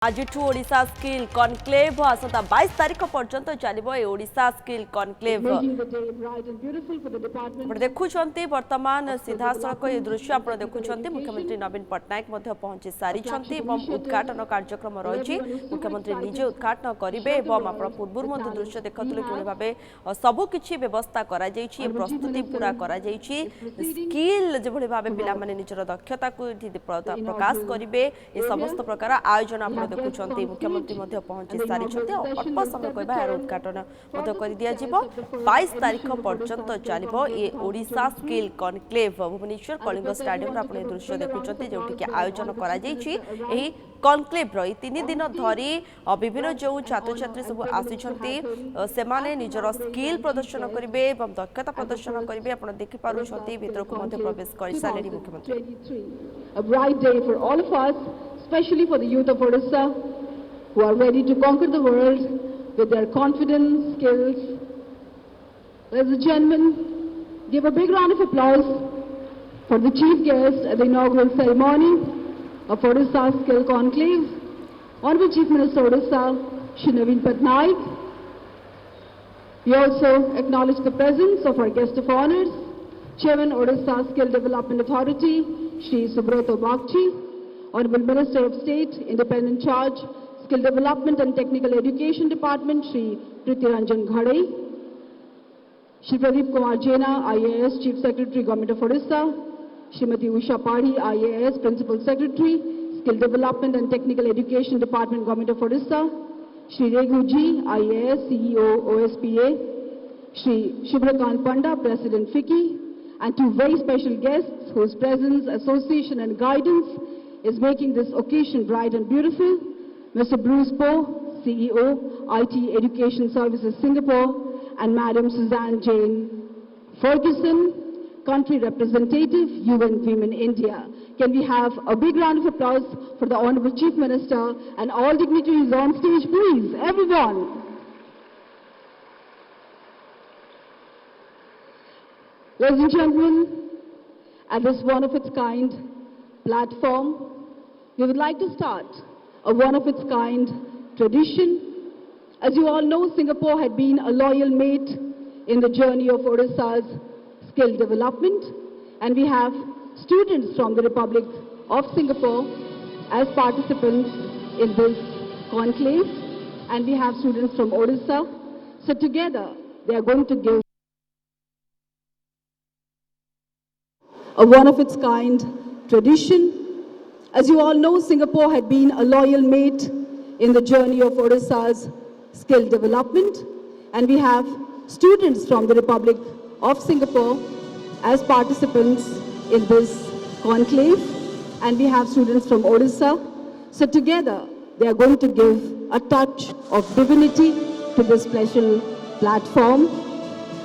आज Odisha skill conclave आसंता 22 तारीख पर्यंत चलो ये ओडिशा स्किल कॉन्क्लेव देखुं वर्तमान सीधा सड़क ये दृश्य आप देखुं मुख्यमंत्री नवीन पट्टनायक पहुंची सारी उद्घाटन कार्यक्रम रही मुख्यमंत्री निजे उद्घाटन करेंगे आप पूर्व दृश्य देखुले कि भाव सबकि व्यवस्था प्रस्तुति पूरा स्किल जो भाव पे निजर दक्षता को प्रकाश करेंगे ये समस्त प्रकार आयोजन आप देखुं मुख्यमंत्री पहुंची सारी अल्प समय कहवा यार उद्घाटन कर दिया 22 तारीख पर्यंत चलो ये Odisha skill conclave Bhubaneswar Kalinga stadium आप दृश्य देखुं जो आयोजन कर कॉन्क्लेव रही 3 दिन धरी विभिन्न जो छात्र छात्री सब आसी निजर स्किल प्रदर्शन करेंगे दक्षता प्रदर्शन करेंगे आप देखिपुंट भर को प्रवेश कर सारे मुख्यमंत्री especially for the youth of Odisha who are ready to conquer the world with their confidence, skills. Ladies and gentlemen, give a big round of applause for the chief guest at the inaugural ceremony of Odisha Skill Conclave, Honorable Chief Minister Odisha, Shri Naveen Patnaik. We also acknowledge the presence of our guest of honors, Chairman Odisha Skill Development Authority, Shri Subroto Bagchi, Honorable Minister of State, Independent Charge, Skill Development and Technical Education Department, Shri Prithviranjan Ghadai, Shri Pradeep Kumar Jaina, IAS, Chief Secretary, Government of Odisha, Shrimati Usha Padhi, IAS, Principal Secretary, Skill Development and Technical Education Department, Government of Odisha, Shri Reghu Ji, IAS, CEO, OSPA, Shri Shubhrakant Panda, President FICCI, and two very special guests whose presence, association and guidance is making this occasion bright and beautiful, Mr. Bruce Poe, CEO, IT Education Services Singapore, and Madam Suzanne Jane Ferguson, Country Representative, UN Women India. Can we have a big round of applause for the Honorable Chief Minister and all dignitaries on stage, please, everyone. Ladies and gentlemen, at this one-of-its-kind platform, we would like to start a one-of-its-kind tradition. As you all know, Singapore had been a loyal mate in the journey of Odisha's skill development, and we have students from the Republic of Singapore as participants in this conclave, and we have students from Odisha. So together, they are going to give a one-of-its-kind tradition. As you all know, Singapore had been a loyal mate in the journey of Odisha's skill development, and we have students from the Republic of Singapore as participants in this conclave, and we have students from Odisha. So together, they are going to give a touch of divinity to this special platform.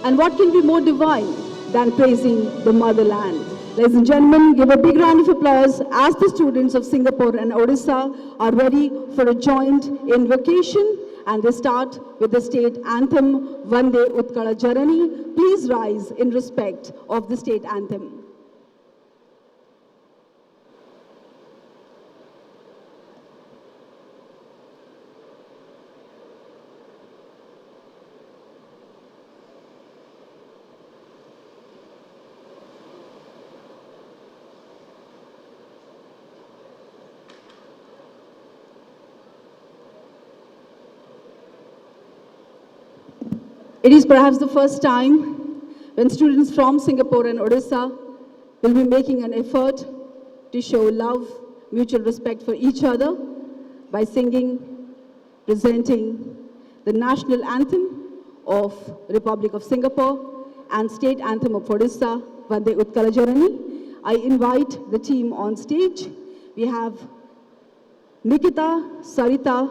And what can be more divine than praising the motherland? Ladies and gentlemen, give a big round of applause as the students of Singapore and Odisha are ready for a joint invocation, and they start with the state anthem, Vande Utkala Janani. Please rise in respect of the state anthem. It is perhaps the first time when students from Singapore and Odisha will be making an effort to show love, mutual respect for each other by singing, presenting the national anthem of Republic of Singapore and state anthem of Odisha, Vande Utkala Janani. I invite the team on stage. We have Nikita, Sarita,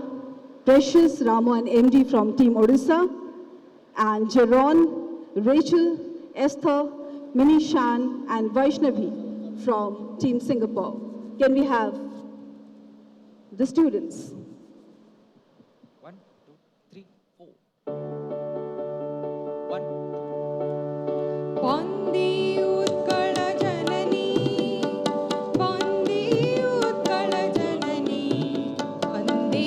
Precious, Ramo and MD from Team Odisha, and Jeron, Rachel, Esther, Mini Shan, and Vaishnavi from Team Singapore. Can we have the students? 1, 2, 3, 4. 1. Vande Utkala Janani, Vande Utkala Janani, Vande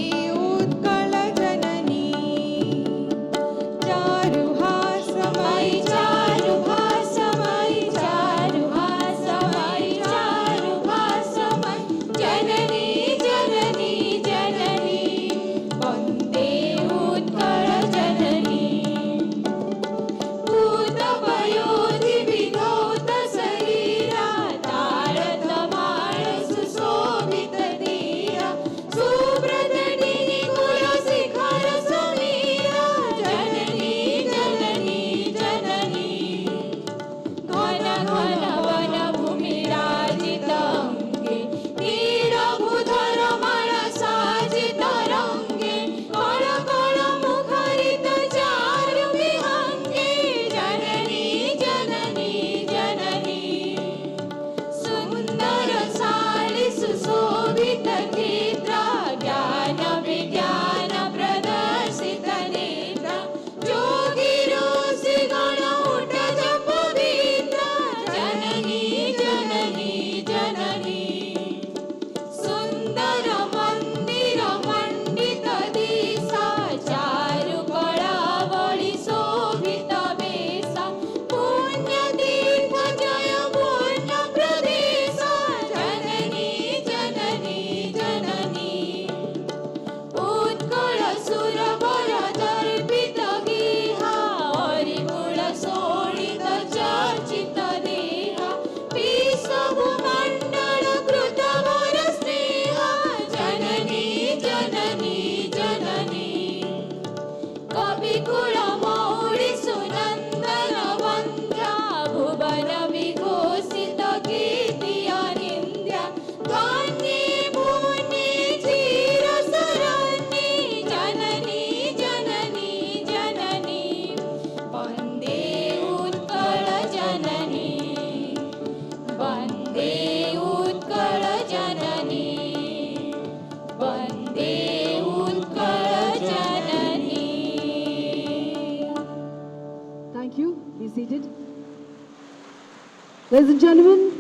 Ladies and gentlemen,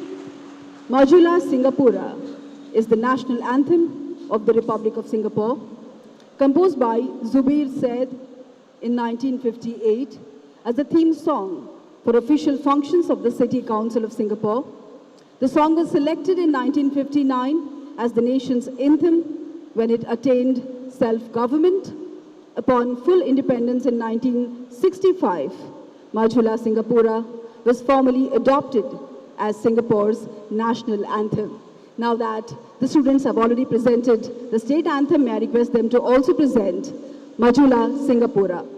Majula Singapura is the national anthem of the Republic of Singapore, composed by Zubir Said in 1958 as the theme song for official functions of the City Council of Singapore. The song was selected in 1959 as the nation's anthem when it attained self-government. Upon full independence in 1965, Majula Singapura was formally adopted as Singapore's national anthem. Now that the students have already presented the state anthem, may I request them to also present Majula Singapura.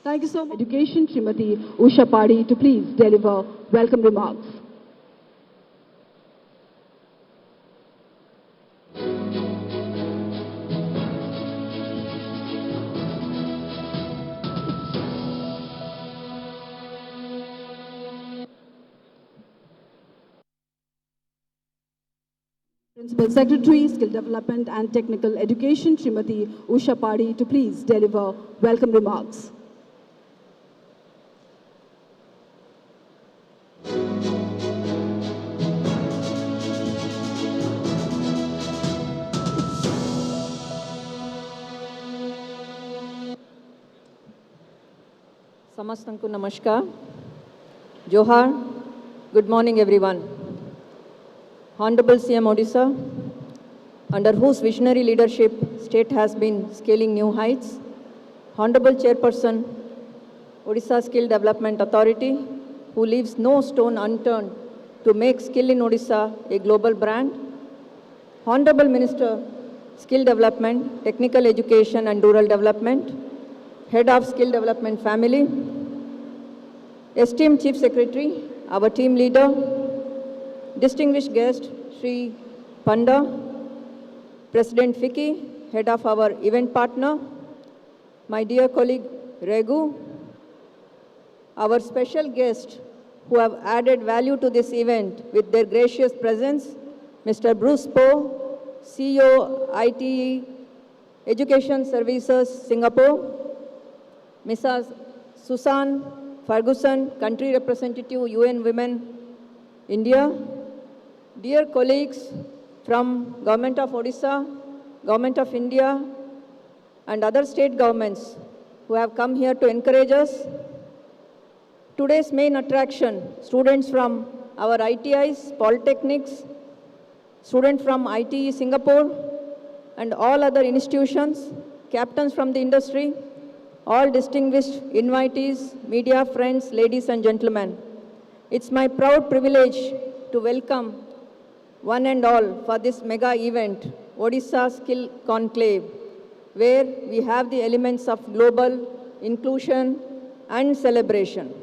Thank you so much. Education, Srimati Usha Padi, to please deliver welcome remarks. Principal Secretary, Skill Development and Technical Education, Srimati Usha Padi, to please deliver welcome remarks. Samastanku Namaskar. Johar. Good morning, everyone. Honorable CM Odisha, under whose visionary leadership state has been scaling new heights. Honorable Chairperson, Odisha Skill Development Authority, who leaves no stone unturned to make skill in Odisha a global brand. Honorable Minister, Skill Development, Technical Education and Rural Development, Head of Skill Development Family, esteemed Chief Secretary, our team leader, distinguished guest, Sri Panda, President Vicky, Head of our event partner, my dear colleague Regu, our special guests who have added value to this event with their gracious presence, Mr. Bruce Poe, CEO, ITE, Education Services, Singapore, Mrs. Susan Ferguson, Country Representative, UN Women, India, dear colleagues from Government of Odisha, Government of India, and other state governments who have come here to encourage us. Today's main attraction, students from our ITIs, polytechnics, students from ITE Singapore, and all other institutions, captains from the industry, all distinguished invitees, media friends, ladies and gentlemen. It's my proud privilege to welcome one and all for this mega event, Odisha Skill Conclave, where we have the elements of global inclusion and celebration.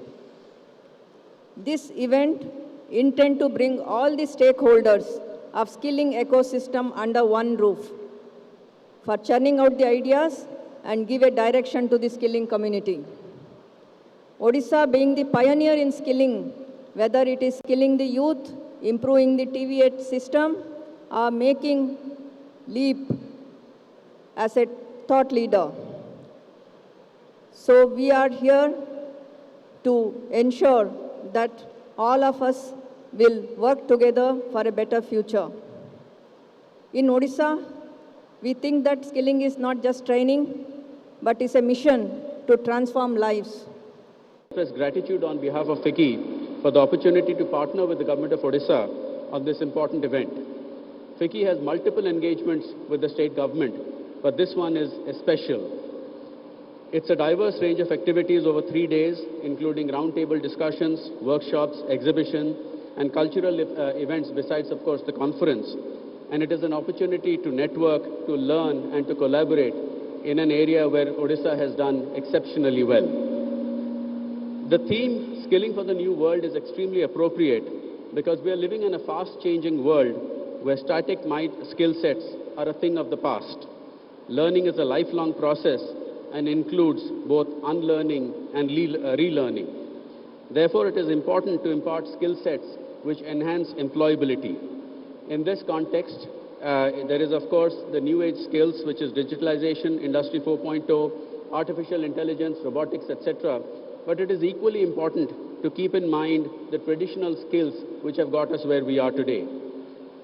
This event intends to bring all the stakeholders of skilling ecosystem under one roof, for churning out the ideas and give a direction to the skilling community. Odisha being the pioneer in skilling, whether it is skilling the youth, improving the TVA system, or making leap as a thought leader. So we are here to ensure that all of us will work together for a better future. In Odisha, we think that skilling is not just training, but is a mission to transform lives. Express gratitude on behalf of FICCI for the opportunity to partner with the government of Odisha on this important event. FICCI has multiple engagements with the state government, but this one is special. It's a diverse range of activities over 3 days, including roundtable discussions, workshops, exhibition, and cultural events besides, of course, the conference. And it is an opportunity to network, to learn, and to collaborate in an area where Odisha has done exceptionally well. The theme, Skilling for the New World, is extremely appropriate because we are living in a fast-changing world where static skill sets are a thing of the past. Learning is a lifelong process and includes both unlearning and relearning. Therefore, it is important to impart skill sets which enhance employability. In this context, there is, of course, the new age skills, which is digitalization, Industry 4.0, artificial intelligence, robotics, etc. But it is equally important to keep in mind the traditional skills which have got us where we are today.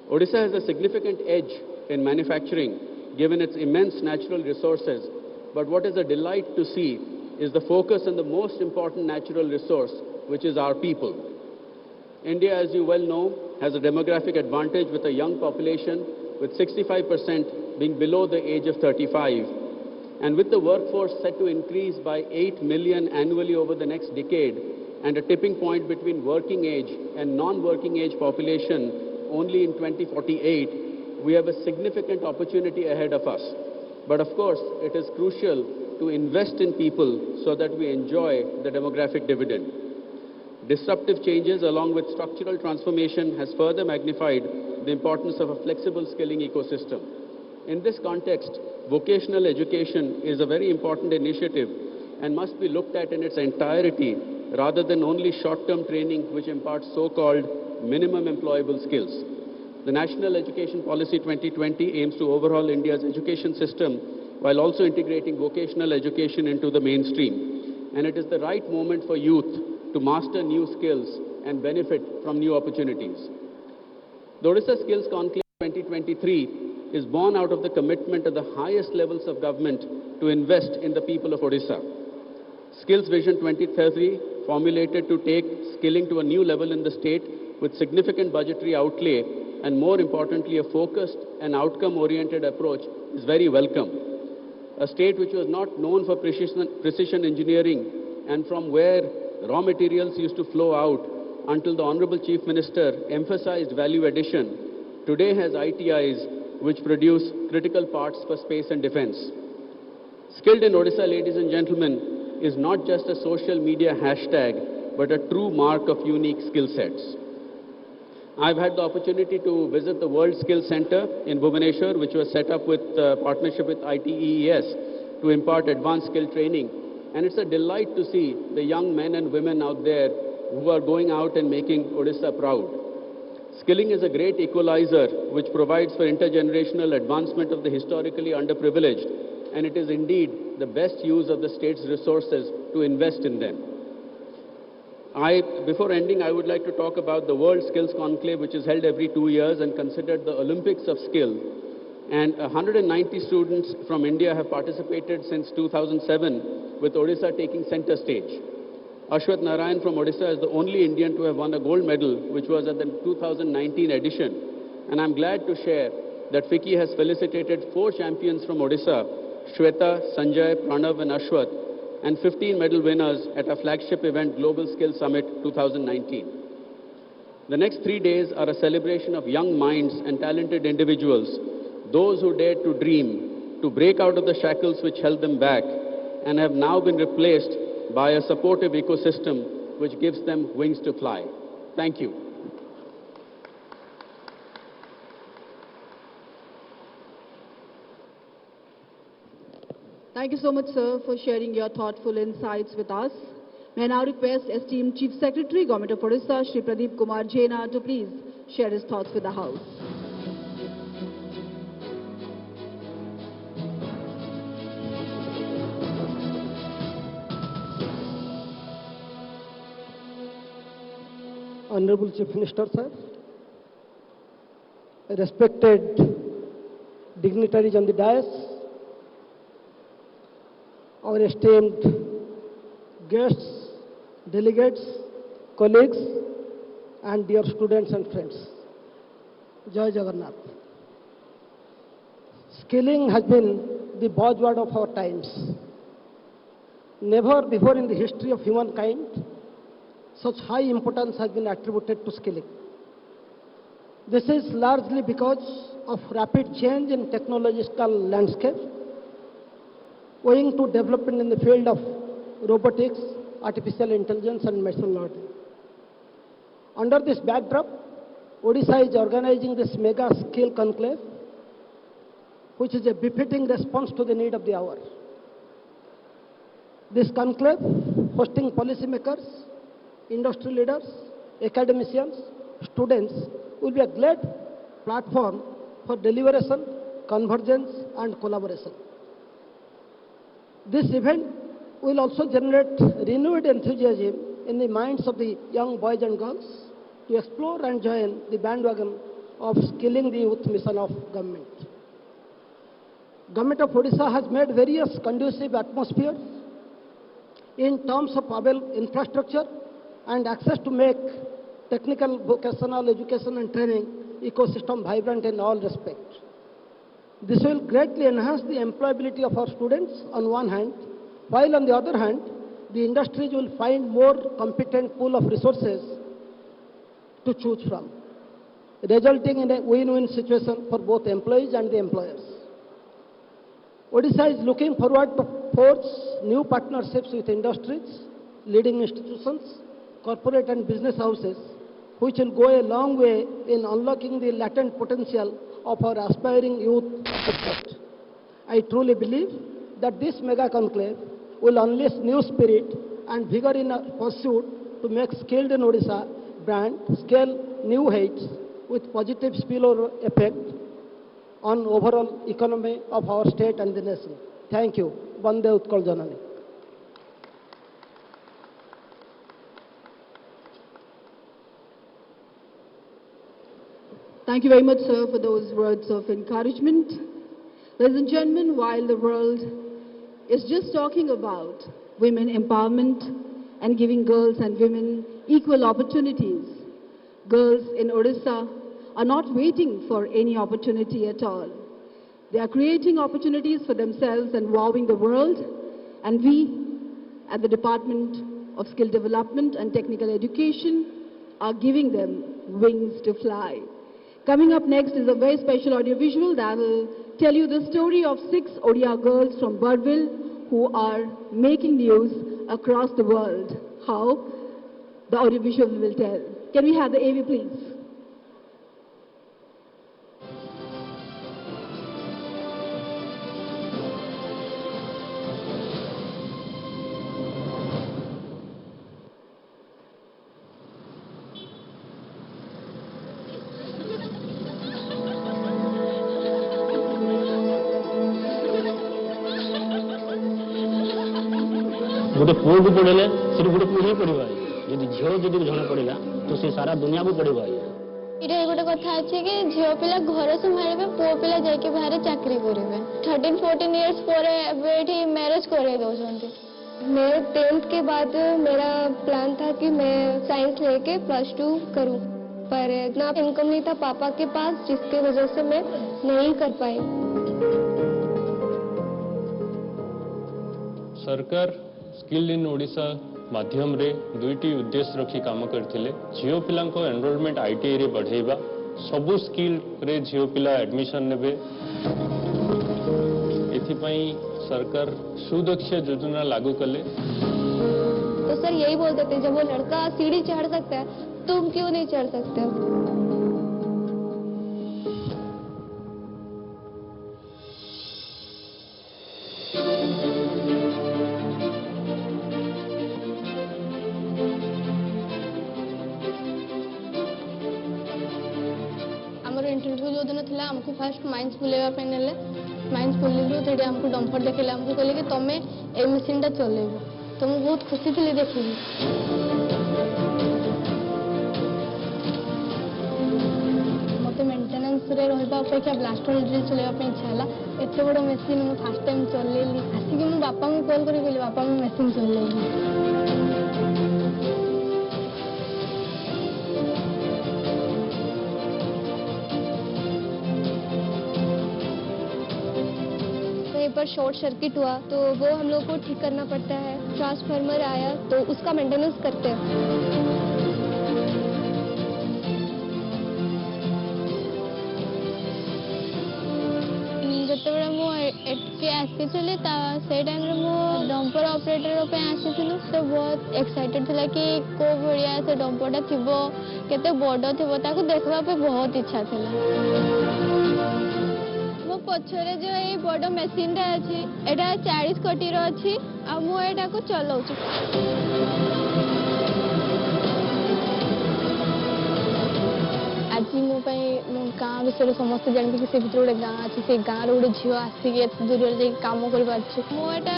Odisha has a significant edge in manufacturing, given its immense natural resources. But what is a delight to see is the focus on the most important natural resource, which is our people. India, as you well know, has a demographic advantage with a young population, with 65% being below the age of 35. And with the workforce set to increase by 8 million annually over the next decade, and a tipping point between working age and non-working age population only in 2048, we have a significant opportunity ahead of us. But of course, it is crucial to invest in people so that we enjoy the demographic dividend. Disruptive changes along with structural transformation has further magnified the importance of a flexible skilling ecosystem. In this context, vocational education is a very important initiative and must be looked at in its entirety rather than only short-term training which imparts so-called minimum employable skills. The National Education Policy 2020 aims to overhaul India's education system while also integrating vocational education into the mainstream. And it is the right moment for youth to master new skills and benefit from new opportunities. The Odisha Skills Conclave 2023 is born out of the commitment at the highest levels of government to invest in the people of Odisha. Skills Vision 2030, formulated to take skilling to a new level in the state with significant budgetary outlay and, more importantly, a focused and outcome-oriented approach, is very welcome. A state which was not known for precision engineering and from where raw materials used to flow out until the Honorable Chief Minister emphasized value addition, today has ITIs which produce critical parts for space and defense. Skilled in Odisha, ladies and gentlemen, is not just a social media hashtag, but a true mark of unique skill sets. I've had the opportunity to visit the World Skills Center in Bhubaneswar, which was set up with partnership with ITES to impart advanced skill training. And it's a delight to see the young men and women out there who are going out and making Odisha proud. Skilling is a great equalizer which provides for intergenerational advancement of the historically underprivileged, and it is indeed the best use of the state's resources to invest in them. Before ending, I would like to talk about the World Skills Conclave, which is held every 2 years and considered the Olympics of skill. And 190 students from India have participated since 2007, with Odisha taking center stage. Ashwath Narayan from Odisha is the only Indian to have won a gold medal, which was at the 2019 edition. And I'm glad to share that FICCI has felicitated 4 champions from Odisha, Shweta, Sanjay, Pranav and Ashwath, and 15 medal winners at our flagship event, Global Skills Summit 2019. The next 3 days are a celebration of young minds and talented individuals, those who dared to dream, to break out of the shackles which held them back, and have now been replaced by a supportive ecosystem which gives them wings to fly. Thank you. Thank you so much, sir, for sharing your thoughtful insights with us. May I now request esteemed Chief Secretary, Government of Odisha, Shri Pradeep Kumar Jaina, to please share his thoughts with the House. Honorable Chief Minister, sir, respected dignitaries on the dais, our esteemed guests, delegates, colleagues, and dear students and friends. Jai Jagannath. Skilling has been the buzzword of our times. Never before in the history of humankind such high importance has been attributed to skilling. This is largely because of rapid change in technological landscape, owing to development in the field of robotics, artificial intelligence and machine learning. Under this backdrop, Odisha is organizing this mega skill conclave, which is a befitting response to the need of the hour. This conclave, hosting policymakers, industry leaders, academicians, students, will be a great platform for deliberation, convergence and collaboration. This event will also generate renewed enthusiasm in the minds of the young boys and girls to explore and join the bandwagon of skilling the youth mission of government. Government of Odisha has made various conducive atmospheres in terms of available infrastructure and access to make technical, vocational education and training ecosystem vibrant in all respects. This will greatly enhance the employability of our students on one hand, while on the other hand, the industries will find more competent pool of resources to choose from, resulting in a win-win situation for both employees and the employers. Odisha is looking forward to forge new partnerships with industries, leading institutions, corporate and business houses, which will go a long way in unlocking the latent potential of our aspiring youth. I truly believe that this mega conclave will unleash new spirit and vigor in our pursuit to make Skilled in Odisha brand scale new heights with positive spillover effect on overall economy of our state and the nation. Thank you. Vande Utkal Janani. Thank you very much, sir, for those words of encouragement. Ladies and gentlemen, while the world is just talking about women empowerment and giving girls and women equal opportunities, girls in Odisha are not waiting for any opportunity at all. They are creating opportunities for themselves and wowing the world, and we at the Department of Skill Development and Technical Education are giving them wings to fly. Coming up next is a very special audiovisual that will tell you the story of 6 Odia girls from Birdville who are making news across the world. How? The audiovisual will tell. Can we have the AV, please? गोटे पुओ को पढ़े से गोटे पुड़ी पढ़ा जब झील जब जड़े पड़ा तो से सारा दुनिया को पढ़ा ये गोटे कथा अच्छे कि झील पिला घर संभाले पुओ पिला जाके बाहर चाकरी करेंगे 13-14 इयर्स पर मैरिज करे दौरान मैं 10th के बाद मेरा प्लान था कि मैं साइंस लेके +2 करूं, पर इतना इनकम नहीं था पापा के पास जिसके वजह से मैं नहीं कर पाई। सरकार स्किल इन ओडिशा माध्यम रे दुईटी उद्देश्य रखी काम करथिले। झियो पिला एनरोलमेंट आईटीआई रे बढ़ेबा, सबु स्किल रे झियो पिला एडमिशन नेबे। एथिपाई सरकार सुदक्ष योजना लागू कले। तो सर यही बोल देते जब वो लड़का सीढ़ी चढ़ सकता है तुम क्यों नहीं चढ़ सकते? ହେଲା ଆମକୁ ଫାଷ୍ଟ ମାଇନ୍ସ ବୁଲେଇବା ପାଇଁ ନେଲେ ମାଇନ୍ସ ବୁଲିଲୁ ସେଠି ଆମକୁ ଡମ୍ପର ଦେଖେଇଲେ ଆମକୁ କହିଲେ କି ତମେ ଏଇ ମେସିନଟା ଚଲେଇବ ତ ମୁଁ ବହୁତ ଖୁସି ଥିଲି ଦେଖିକି ମୋତେ ମେଣ୍ଟେନାନ୍ସରେ ରହିବା ଅପେକ୍ଷା ବ୍ଲାଷ୍ଟର ଡ୍ରିଲ୍ ଚଲେଇବା ପାଇଁ ଇଚ୍ଛା ହେଲା ଏତେ ବଡ଼ ମେସିନ୍ ମୁଁ ଫାଷ୍ଟ ଟାଇମ୍ ଚଲେଇଲି ଆସିକି ମୁଁ ବାପାଙ୍କୁ କଲ୍ କରି କହିଲି ବାପା ମୁଁ ମେସିନ୍ ଚଲେଇଲି पर शॉर्ट सर्किट हुआ तो वो हम लोग को ठीक करना पड़ता है ट्रांसफार्मर आया तो उसका मेंटेनेंस करते हैं ଯେତେବେଳେ ମୁଁ ଏଠିକି ଆସିଥିଲି ସେଇ ଟାଇମ୍ରେ ମୁଁ ଡମ୍ପର ଅପରେଟର ପାଇଁ ଆସିଥିଲି ସେ ବହୁତ ଏକ୍ସାଇଟେଡ୍ ଥିଲା କି କୋଉ ଭଳିଆ ସେ ଡମ୍ପରଟା ଥିବ କେତେ ବଡ଼ ଥିବ ତାକୁ ଦେଖିବା ପାଇଁ ବହୁତ ଇଚ୍ଛା ଥିଲା ପଛରେ ଯୋଉ ଏଇ ବଡ଼ ମେସିନଟା ଅଛି ଏଇଟା 40 କୋଟିର ଅଛି ଆଉ ମୁଁ ଏଇଟାକୁ ଚଲାଉଛି ଆଜି ମୋ ପାଇଁ ମୋ ଗାଁ ବିଷୟରେ ସମସ୍ତେ ଜାଣିବେ କି ସେ ଭିତରେ ଗୋଟେ ଗାଁ ଅଛି ସେ ଗାଁର ଗୋଟେ ଝିଅ ଆସିକି ଏତେ ଦୂରରେ ଯାଇକି କାମ କରିପାରୁଛି ମୁଁ ଏଇଟା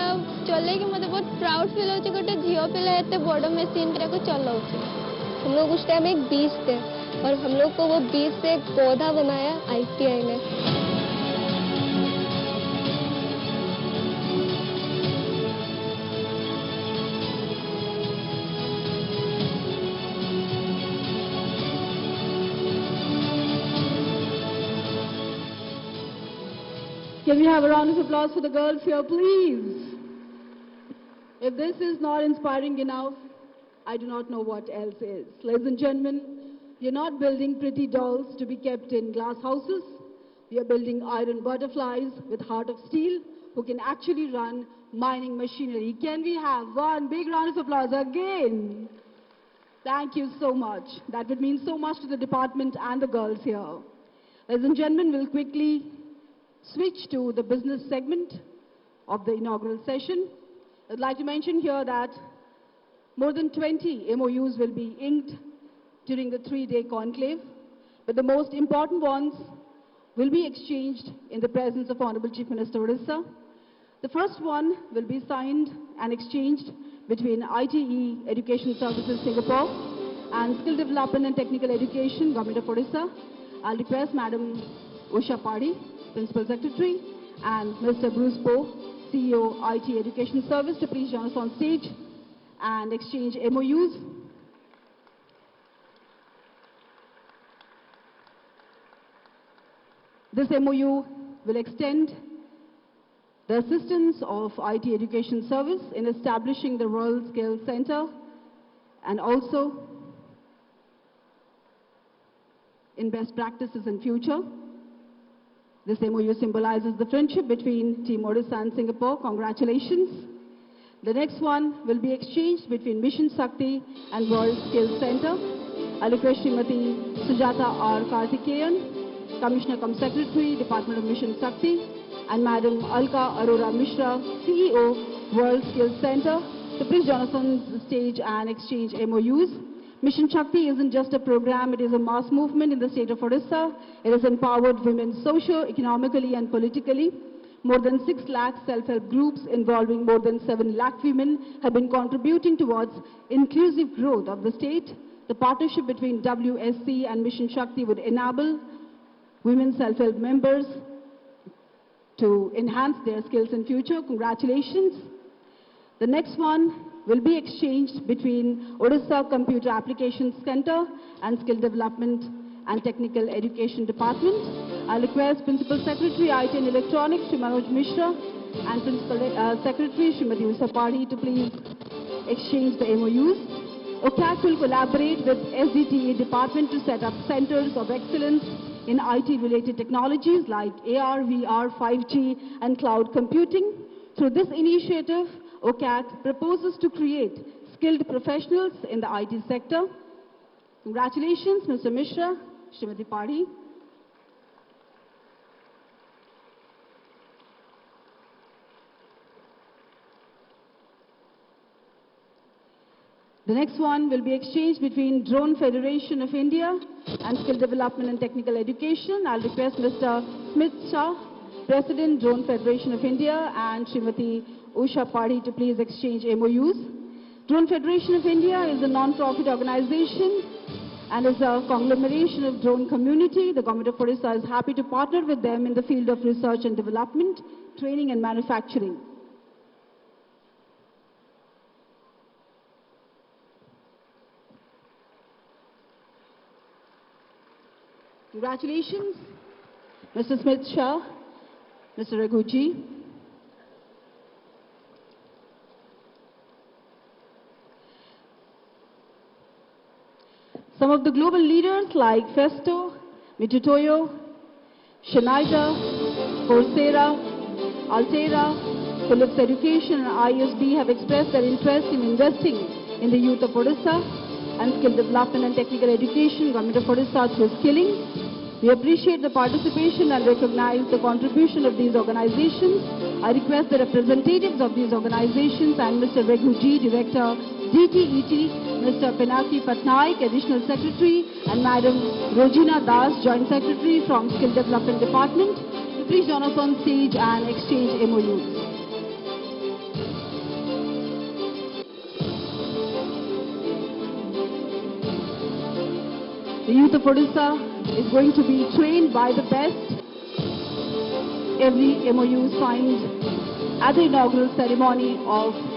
ଚଲେଇକି ମୋତେ ବହୁତ ପ୍ରାଉଡ ଫିଲ୍ ହେଉଛି ଗୋଟେ ଝିଅ ପିଲା ଏତେ ବଡ଼ ମେସିନଟାକୁ ଚଲାଉଛି हम लोग उस टाइम एक बीज थे और हम लोग को वो बीज से एक पौधा बनाया ITI ने Can we have a round of applause for the girls here, please? If this is not inspiring enough, I do not know what else is. Ladies and gentlemen, we are not building pretty dolls to be kept in glass houses. We are building iron butterflies with heart of steel who can actually run mining machinery. Can we have one big round of applause again? Thank you so much. That would mean so much to the department and the girls here. Ladies and gentlemen, we'll quickly switch to the business segment of the inaugural session. I'd like to mention here that more than 20 MOUs will be inked during the 3-day conclave, but the most important ones will be exchanged in the presence of Honorable Chief Minister Odisha. The first one will be signed and exchanged between ITE Education Services Singapore and Skill Development and Technical Education Government of Odisha. I'll request Madam Usha Padi, Principal Secretary, and Mr. Bruce Poe, CEO, IT Education Service, to please join us on stage and exchange MOUs. This MOU will extend the assistance of IT Education Service in establishing the World Skills Center and also in best practices in future. This MOU symbolizes the friendship between Team Odisha and Singapore. Congratulations. The next one will be exchanged between Mission Shakti and World Skills Center. I request Srimati Sujata R. Karthikeyan, Commissioner cum Secretary, Department of Mission Shakti, and Madam Alka Arora Mishra, CEO, World Skills Center, to please join us on the stage and exchange MOUs. Mission Shakti isn't just a program, it is a mass movement in the state of Odisha. It has empowered women socio-economically and politically. More than 6 lakh self-help groups involving more than 7 lakh women have been contributing towards inclusive growth of the state. The partnership between WSC and Mission Shakti would enable women self-help members to enhance their skills in future. Congratulations. The next one will be exchanged between Odisha Computer Applications Center and Skill Development and Technical Education Department. I request Principal Secretary IT and Electronics, Shri Manoj Mishra, and Principal Secretary, Srimati Usha Padi, to please exchange the MOUs. OCAC will collaborate with SDTE Department to set up centers of excellence in IT-related technologies like AR, VR, 5G, and cloud computing. Through this initiative, OCAC proposes to create skilled professionals in the IT sector. Congratulations, Mr. Mishra, Srimati Padi. The next one will be exchange between Drone Federation of India and Skill Development and Technical Education. I'll request Mr. Smith Shah, President, Drone Federation of India, and Srimati Usha Padhi to please exchange MOUs. Drone Federation of India is a non-profit organization and is a conglomeration of drone community. The Government of Odisha is happy to partner with them in the field of research and development, training and manufacturing. Congratulations, Mr. Smith Shah, Mr. Raghuji. Some of the global leaders like Festo, Mitutoyo, Schneider, Coursera, Altera, Philips Education and ISB have expressed their interest in investing in the youth of Odisha and skill development and technical education, Government of Odisha through skilling. We appreciate the participation and recognize the contribution of these organizations. I request the representatives of these organizations and Mr. Raghuji, Director, DTET, Mr. Pinaki Patnaik, Additional Secretary, and Madam Rojina Das, Joint Secretary from Skill Development Department, to please join us on stage and exchange MOUs. The youth of Odisha is going to be trained by the best. Every MOU signed at the inaugural ceremony of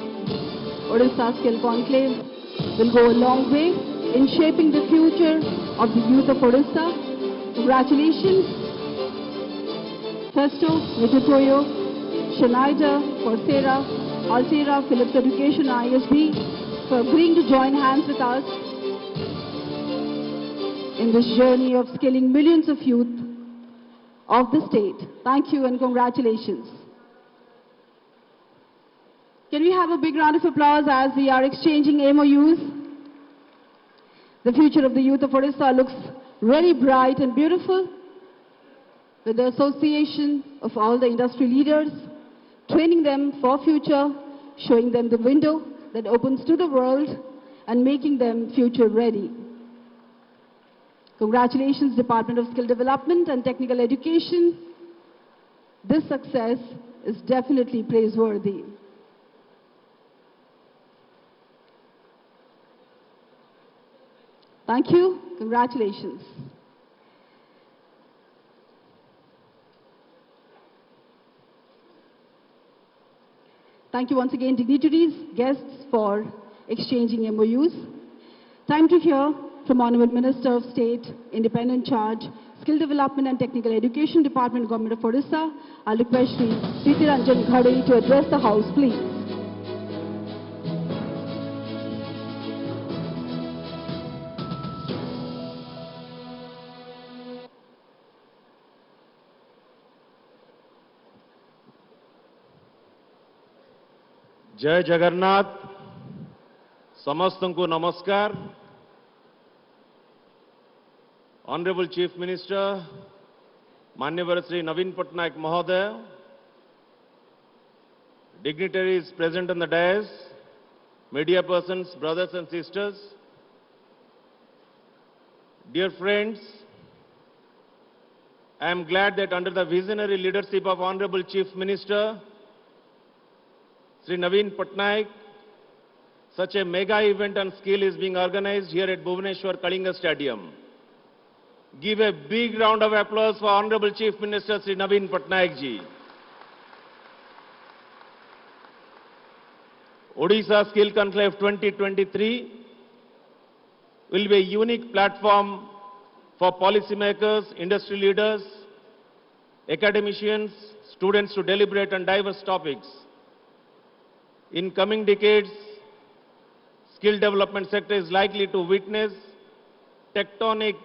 Odisha Skill Conclave will go a long way in shaping the future of the youth of Odisha. Congratulations, Festo, Mitutoyo, Schneider, Coursera, Altera, Philips Education, ISB, for agreeing to join hands with us in this journey of skilling millions of youth of the state. Thank you and congratulations. Can we have a big round of applause as we are exchanging MOUs? The future of the youth of Odisha looks really bright and beautiful, with the association of all the industry leaders, training them for future, showing them the window that opens to the world and making them future ready. Congratulations, Department of Skill Development and Technical Education. This success is definitely praiseworthy. Thank you. Congratulations. Thank you once again, dignitaries, guests, for exchanging MOUs. Time to hear from Honorable Minister of State, Independent Charge, Skill Development and Technical Education Department, Government of Odisha. I'll request Shri Priti Ranjan Ghade to address the House, please. जय जगन्नाथ समस्तंकु नमस्कार Honorable Chief Minister माननीय श्री नवीन पटनायक महोदय dignitaries present on the dais media persons brothers and sisters dear friends I am glad that under the visionary leadership of Honorable Chief Minister Sri Naveen Patnaik, such a mega event on skill is being organized here at Bhubaneswar Kalinga Stadium. Give a big round of applause for Honorable Chief Minister Sri Naveen Patnaik ji. Odisha Skill Conclave 2023 will be a unique platform for policymakers, industry leaders, academicians, students to deliberate on diverse topics. In coming decades, skill development sector is likely to witness tectonic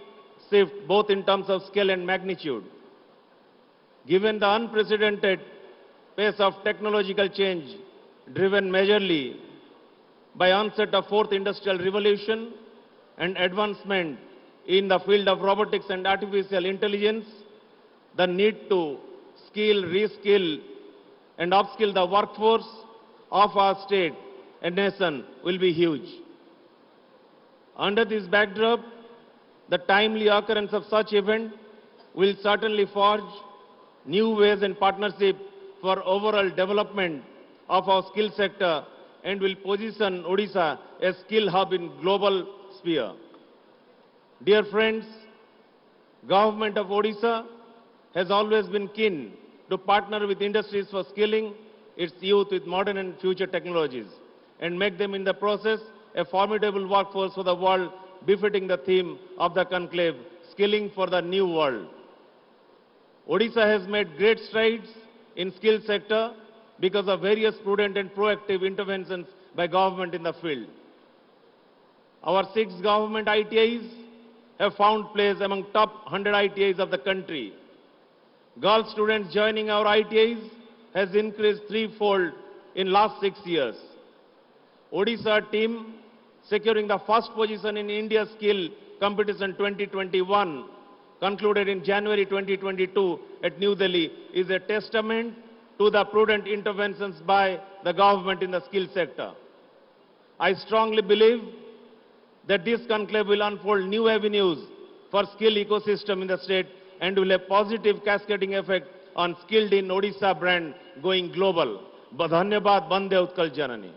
shift both in terms of scale and magnitude. Given the unprecedented pace of technological change driven majorly by onset of fourth industrial revolution and advancement in the field of robotics and artificial intelligence, the need to skill, reskill and upskill the workforce of our state and nation will be huge. Under this backdrop, the timely occurrence of such event will certainly forge new ways and partnership for overall development of our skill sector and will position Odisha as skill hub in global sphere. Dear friends, Government of Odisha has always been keen to partner with industries for skilling its youth with modern and future technologies and make them in the process a formidable workforce for the world, befitting the theme of the conclave, Skilling for the New World. Odisha has made great strides in skill sector because of various prudent and proactive interventions by government in the field. Our 6 government ITIs have found place among top 100 ITIs of the country. Girl students joining our ITIs has increased 3-fold in last 6 years. Odisha team securing the first position in India Skill Competition 2021 concluded in January 2022 at New Delhi is a testament to the prudent interventions by the government in the skill sector. I strongly believe that this conclave will unfold new avenues for skill ecosystem in the state and will have positive cascading effect on Skilled in Odisha brand going global. Dhanyabad, Bande Utkal Janani.